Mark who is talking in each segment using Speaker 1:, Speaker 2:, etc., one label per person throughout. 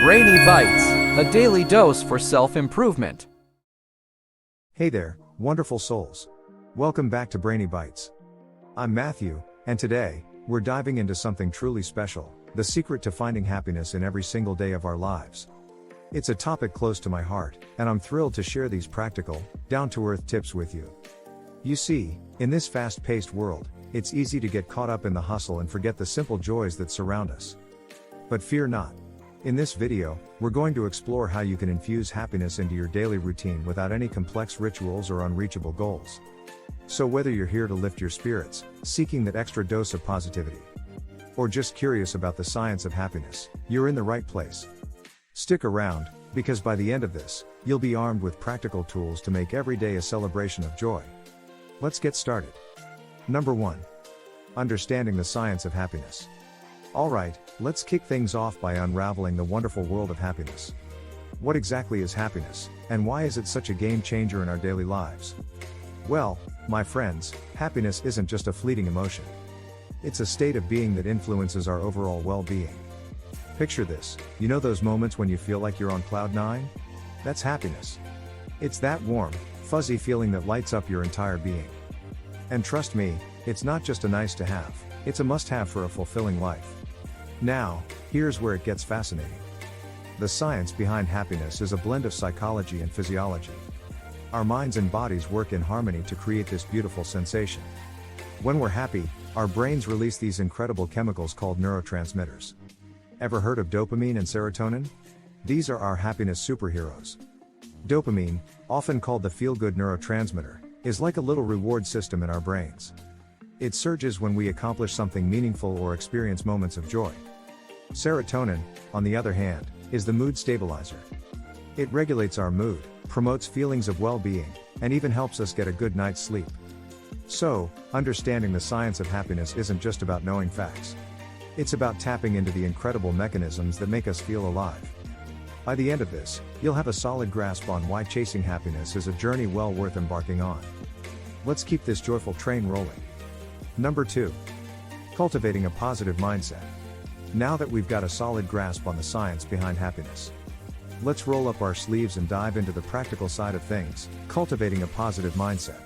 Speaker 1: Brainy Bites, a daily dose for self-improvement.
Speaker 2: Hey there, wonderful souls. Welcome back to Brainy Bites. I'm Matthew, and today, we're diving into something truly special, the secret to finding happiness in every single day of our lives. It's a topic close to my heart, and I'm thrilled to share these practical, down-to-earth tips with you. You see, in this fast-paced world, it's easy to get caught up in the hustle and forget the simple joys that surround us. But fear not. In this video, we're going to explore how you can infuse happiness into your daily routine without any complex rituals or unreachable goals. So whether you're here to lift your spirits, seeking that extra dose of positivity, or just curious about the science of happiness, you're in the right place. Stick around, because by the end of this, you'll be armed with practical tools to make every day a celebration of joy. Let's get started. Number 1. Understanding the science of happiness. Alright, let's kick things off by unraveling the wonderful world of happiness. What exactly is happiness, and why is it such a game changer in our daily lives? Well, my friends, happiness isn't just a fleeting emotion. It's a state of being that influences our overall well-being. Picture this, you know those moments when you feel like you're on cloud 9? That's happiness. It's that warm, fuzzy feeling that lights up your entire being. And trust me, it's not just a nice to have, it's a must-have for a fulfilling life. Now, here's where it gets fascinating. The science behind happiness is a blend of psychology and physiology. Our minds and bodies work in harmony to create this beautiful sensation. When we're happy, our brains release these incredible chemicals called neurotransmitters. Ever heard of dopamine and serotonin? These are our happiness superheroes. Dopamine, often called the feel-good neurotransmitter, is like a little reward system in our brains. It surges when we accomplish something meaningful or experience moments of joy. Serotonin, on the other hand, is the mood stabilizer. It regulates our mood, promotes feelings of well-being, and even helps us get a good night's sleep. So, understanding the science of happiness isn't just about knowing facts. It's about tapping into the incredible mechanisms that make us feel alive. By the end of this, you'll have a solid grasp on why chasing happiness is a journey well worth embarking on. Let's keep this joyful train rolling. Number 2. Cultivating a positive mindset. Now that we've got a solid grasp on the science behind happiness, let's roll up our sleeves and dive into the practical side of things, cultivating a positive mindset.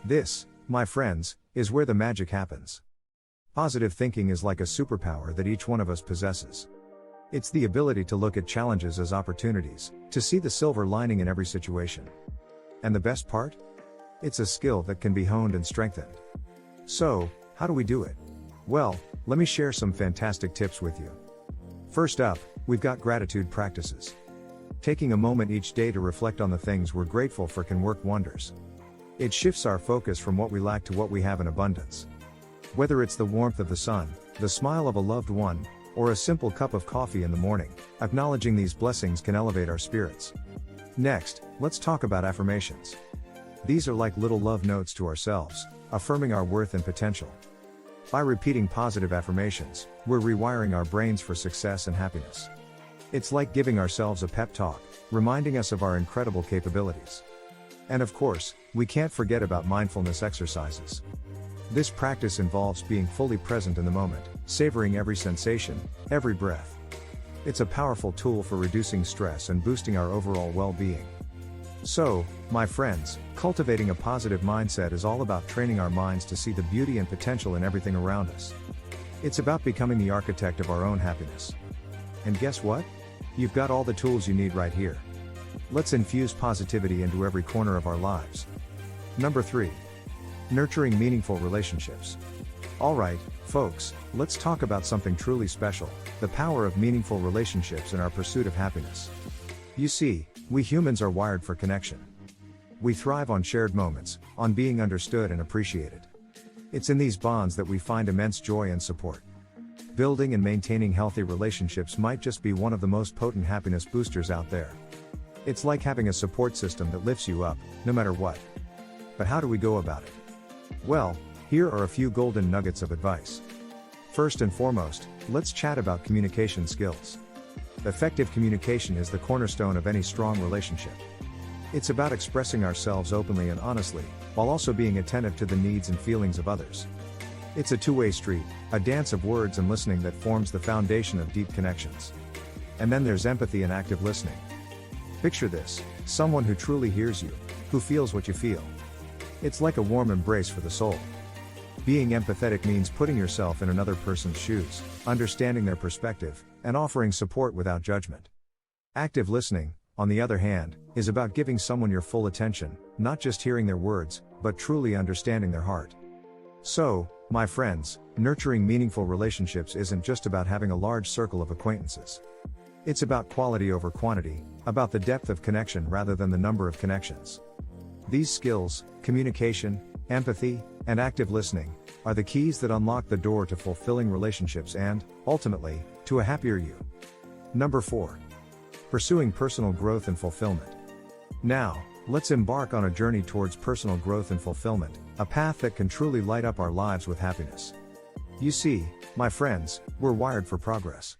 Speaker 2: This, my friends, is where the magic happens. Positive thinking is like a superpower that each one of us possesses. It's the ability to look at challenges as opportunities, to see the silver lining in every situation. And the best part? It's a skill that can be honed and strengthened. So, how do we do it? Well, let me share some fantastic tips with you. First up, we've got gratitude practices. Taking a moment each day to reflect on the things we're grateful for can work wonders. It shifts our focus from what we lack to what we have in abundance. Whether it's the warmth of the sun, the smile of a loved one, or a simple cup of coffee in the morning, acknowledging these blessings can elevate our spirits. Next, let's talk about affirmations. These are like little love notes to ourselves, affirming our worth and potential. By repeating positive affirmations, we're rewiring our brains for success and happiness. It's like giving ourselves a pep talk, reminding us of our incredible capabilities. And of course, we can't forget about mindfulness exercises. This practice involves being fully present in the moment, savoring every sensation, every breath. It's a powerful tool for reducing stress and boosting our overall well-being. So, my friends, cultivating a positive mindset is all about training our minds to see the beauty and potential in everything around us. It's about becoming the architect of our own happiness. And guess what? You've got all the tools you need right here. Let's infuse positivity into every corner of our lives. Number 3. Nurturing meaningful relationships. Alright, folks, let's talk about something truly special, the power of meaningful relationships in our pursuit of happiness. You see, we humans are wired for connection. We thrive on shared moments, on being understood and appreciated. It's in these bonds that we find immense joy and support. Building and maintaining healthy relationships might just be one of the most potent happiness boosters out there. It's like having a support system that lifts you up, no matter what. But how do we go about it? Well, here are a few golden nuggets of advice. First and foremost, let's chat about communication skills. Effective communication is the cornerstone of any strong relationship. It's about expressing ourselves openly and honestly, while also being attentive to the needs and feelings of others. It's a two-way street, a dance of words and listening that forms the foundation of deep connections. And then there's empathy and active listening. Picture this: someone who truly hears you, who feels what you feel. It's like a warm embrace for the soul. Being empathetic means putting yourself in another person's shoes, understanding their perspective, and offering support without judgment. Active listening, on the other hand, is about giving someone your full attention, not just hearing their words, but truly understanding their heart. So, my friends, nurturing meaningful relationships isn't just about having a large circle of acquaintances. It's about quality over quantity, about the depth of connection rather than the number of connections. These skills, communication, empathy, and active listening, are the keys that unlock the door to fulfilling relationships and, ultimately, to a happier you. Number 4. Pursuing personal growth and fulfillment. Now, let's embark on a journey towards personal growth and fulfillment, a path that can truly light up our lives with happiness. You see, my friends, we're wired for progress.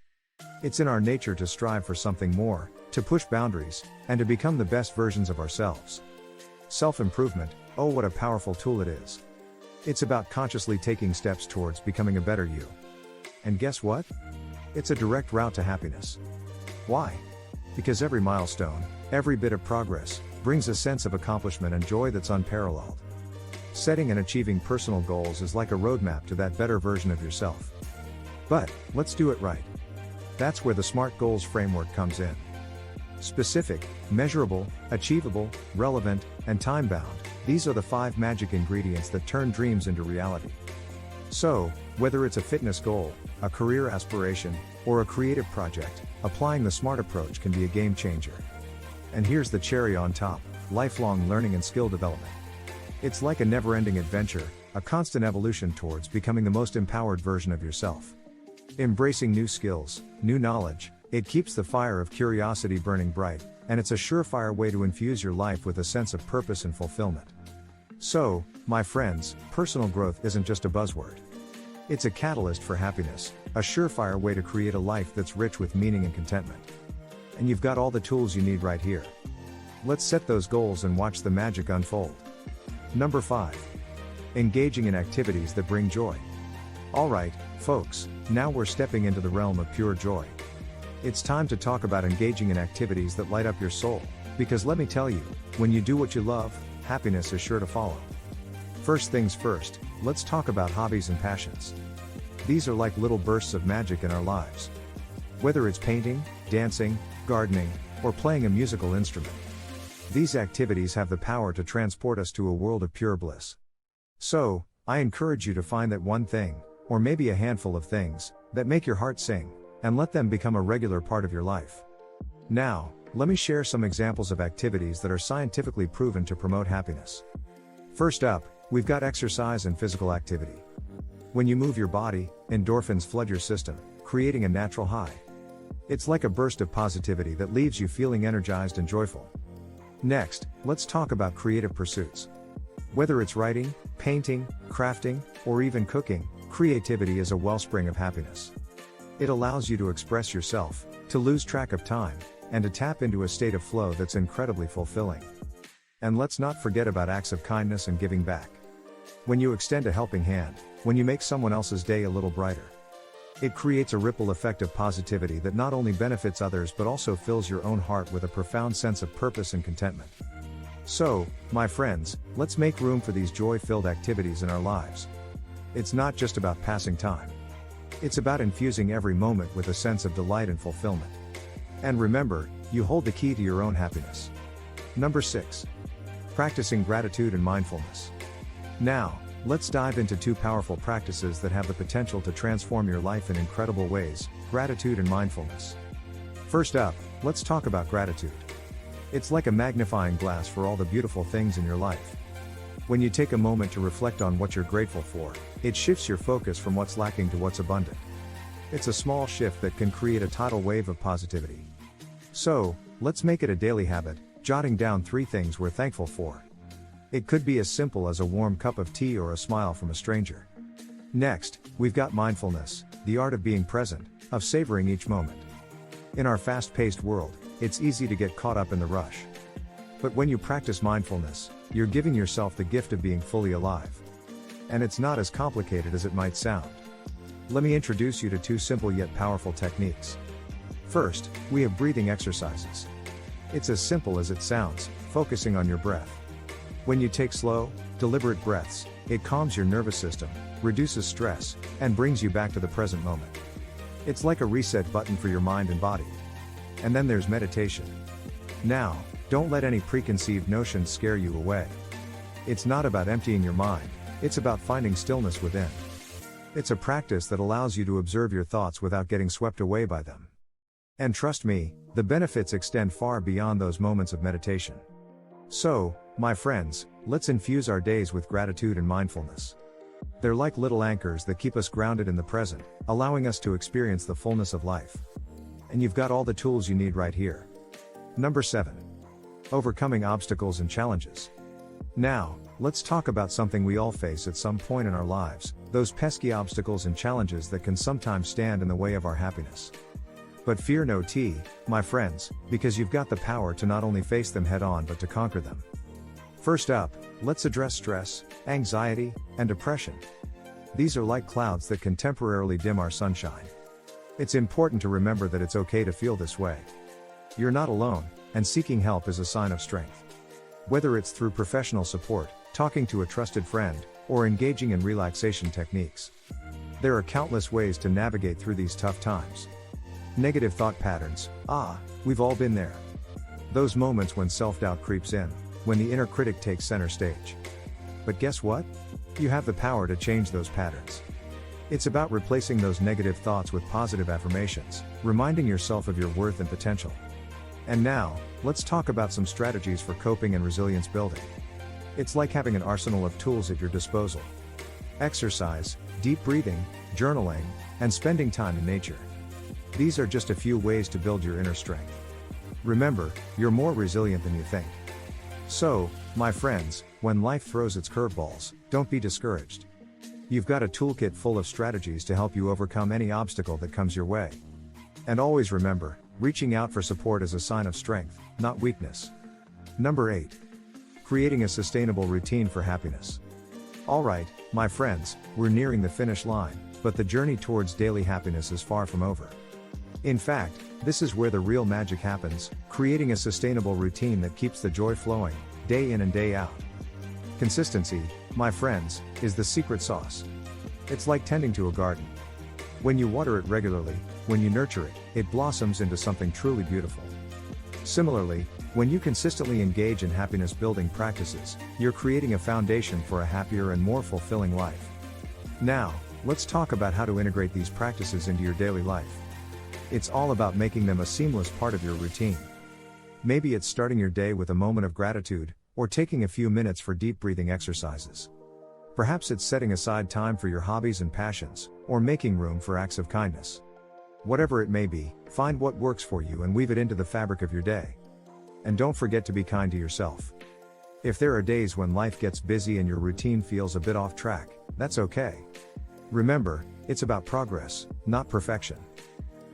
Speaker 2: It's in our nature to strive for something more, to push boundaries, and to become the best versions of ourselves. Self-improvement, oh what a powerful tool it is. It's about consciously taking steps towards becoming a better you. And guess what? It's a direct route to happiness. Why? Because every milestone, every bit of progress, brings a sense of accomplishment and joy that's unparalleled. Setting and achieving personal goals is like a roadmap to that better version of yourself. But, let's do it right. That's where the SMART Goals framework comes in. Specific, measurable, achievable, relevant, and time-bound, these are the 5 magic ingredients that turn dreams into reality. So, whether it's a fitness goal, a career aspiration, or a creative project, applying the SMART approach can be a game changer. And here's the cherry on top: lifelong learning and skill development. It's like a never-ending adventure, a constant evolution towards becoming the most empowered version of yourself. Embracing new skills, new knowledge, it keeps the fire of curiosity burning bright, and it's a surefire way to infuse your life with a sense of purpose and fulfillment. So, my friends, personal growth isn't just a buzzword. It's a catalyst for happiness, a surefire way to create a life that's rich with meaning and contentment. And you've got all the tools you need right here. Let's set those goals and watch the magic unfold. Number 5. Engaging in activities that bring joy. Alright, folks, now we're stepping into the realm of pure joy. It's time to talk about engaging in activities that light up your soul, because let me tell you, when you do what you love, happiness is sure to follow. First things first, let's talk about hobbies and passions. These are like little bursts of magic in our lives. Whether it's painting, dancing, gardening, or playing a musical instrument, these activities have the power to transport us to a world of pure bliss. So, I encourage you to find that one thing, or maybe a handful of things, that make your heart sing, and let them become a regular part of your life. Now, let me share some examples of activities that are scientifically proven to promote happiness. First up, we've got exercise and physical activity. When you move your body, endorphins flood your system, creating a natural high. It's like a burst of positivity that leaves you feeling energized and joyful. Next, let's talk about creative pursuits. Whether it's writing, painting, crafting, or even cooking, creativity is a wellspring of happiness. It allows you to express yourself, to lose track of time, and to tap into a state of flow that's incredibly fulfilling. And let's not forget about acts of kindness and giving back. When you extend a helping hand, when you make someone else's day a little brighter, it creates a ripple effect of positivity that not only benefits others but also fills your own heart with a profound sense of purpose and contentment. So, my friends, let's make room for these joy-filled activities in our lives. It's not just about passing time. It's about infusing every moment with a sense of delight and fulfillment. And remember, you hold the key to your own happiness. Number 6. Practicing gratitude and mindfulness. Now, let's dive into 2 powerful practices that have the potential to transform your life in incredible ways: gratitude and mindfulness. First up, let's talk about gratitude. It's like a magnifying glass for all the beautiful things in your life. When you take a moment to reflect on what you're grateful for, it shifts your focus from what's lacking to what's abundant. It's a small shift that can create a tidal wave of positivity. So, let's make it a daily habit, jotting down 3 things we're thankful for. It could be as simple as a warm cup of tea or a smile from a stranger. Next, we've got mindfulness, the art of being present, of savoring each moment. In our fast-paced world, it's easy to get caught up in the rush. But when you practice mindfulness, you're giving yourself the gift of being fully alive. And it's not as complicated as it might sound. Let me introduce you to 2 simple yet powerful techniques. First, we have breathing exercises. It's as simple as it sounds, focusing on your breath. When you take slow, deliberate breaths, it calms your nervous system, reduces stress, and brings you back to the present moment. It's like a reset button for your mind and body. And then there's meditation. Now, don't let any preconceived notions scare you away. It's not about emptying your mind, it's about finding stillness within. It's a practice that allows you to observe your thoughts without getting swept away by them. And trust me, the benefits extend far beyond those moments of meditation. So, my friends, let's infuse our days with gratitude and mindfulness. They're like little anchors that keep us grounded in the present, allowing us to experience the fullness of life. And you've got all the tools you need right here. Number 7. Overcoming obstacles and challenges. Now, let's talk about something we all face at some point in our lives, those pesky obstacles and challenges that can sometimes stand in the way of our happiness. But fear no, my friends, because you've got the power to not only face them head on but to conquer them. First up, let's address stress, anxiety, and depression. These are like clouds that can temporarily dim our sunshine. It's important to remember that it's okay to feel this way. You're not alone, and seeking help is a sign of strength. Whether it's through professional support, talking to a trusted friend, or engaging in relaxation techniques. There are countless ways to navigate through these tough times. Negative thought patterns, we've all been there. Those moments when self-doubt creeps in, when the inner critic takes center stage. But guess what? You have the power to change those patterns. It's about replacing those negative thoughts with positive affirmations, reminding yourself of your worth and potential. And now, let's talk about some strategies for coping and resilience building. It's like having an arsenal of tools at your disposal. Exercise, deep breathing, journaling, and spending time in nature. These are just a few ways to build your inner strength. Remember, you're more resilient than you think. So, my friends, when life throws its curveballs, don't be discouraged. You've got a toolkit full of strategies to help you overcome any obstacle that comes your way. And always remember, reaching out for support is a sign of strength, not weakness. Number 8. Creating a sustainable routine for happiness. Alright, my friends, we're nearing the finish line, but the journey towards daily happiness is far from over. In fact, this is where the real magic happens, creating a sustainable routine that keeps the joy flowing, day in and day out. Consistency, my friends, is the secret sauce. It's like tending to a garden. When you water it regularly, when you nurture it, it blossoms into something truly beautiful. Similarly, when you consistently engage in happiness-building practices, you're creating a foundation for a happier and more fulfilling life. Now, let's talk about how to integrate these practices into your daily life. It's all about making them a seamless part of your routine. Maybe it's starting your day with a moment of gratitude, or taking a few minutes for deep breathing exercises. Perhaps it's setting aside time for your hobbies and passions, or making room for acts of kindness. Whatever it may be, find what works for you and weave it into the fabric of your day. And don't forget to be kind to yourself. If there are days when life gets busy and your routine feels a bit off track, that's okay. Remember, it's about progress, not perfection.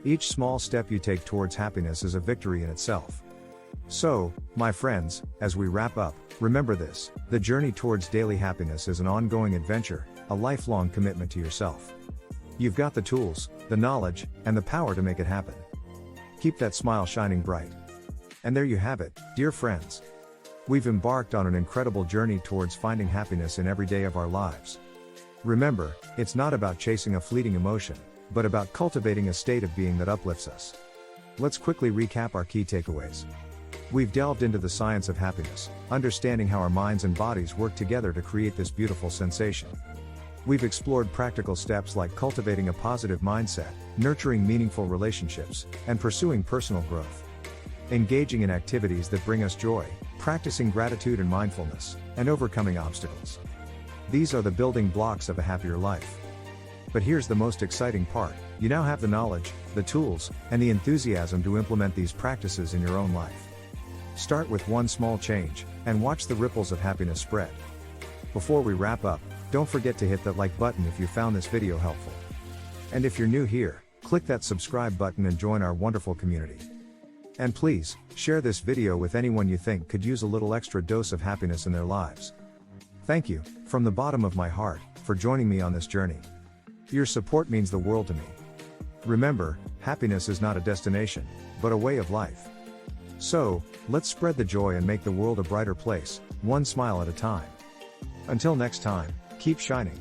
Speaker 2: Each small step you take towards happiness is a victory in itself. So, my friends, as we wrap up, remember this: the journey towards daily happiness is an ongoing adventure, a lifelong commitment to yourself. You've got the tools, the knowledge, and the power to make it happen. Keep that smile shining bright. And there you have it, dear friends. We've embarked on an incredible journey towards finding happiness in every day of our lives. Remember, it's not about chasing a fleeting emotion, but about cultivating a state of being that uplifts us. Let's quickly recap our key takeaways. We've delved into the science of happiness, understanding how our minds and bodies work together to create this beautiful sensation. We've explored practical steps like cultivating a positive mindset, nurturing meaningful relationships, and pursuing personal growth. Engaging in activities that bring us joy, practicing gratitude and mindfulness, and overcoming obstacles. These are the building blocks of a happier life. But here's the most exciting part: you now have the knowledge, the tools, and the enthusiasm to implement these practices in your own life. Start with one small change, and watch the ripples of happiness spread. Before we wrap up, don't forget to hit that like button if you found this video helpful. And if you're new here, click that subscribe button and join our wonderful community. And please, share this video with anyone you think could use a little extra dose of happiness in their lives. Thank you, from the bottom of my heart, for joining me on this journey. Your support means the world to me. Remember, happiness is not a destination, but a way of life. So, let's spread the joy and make the world a brighter place, one smile at a time. Until next time, keep shining.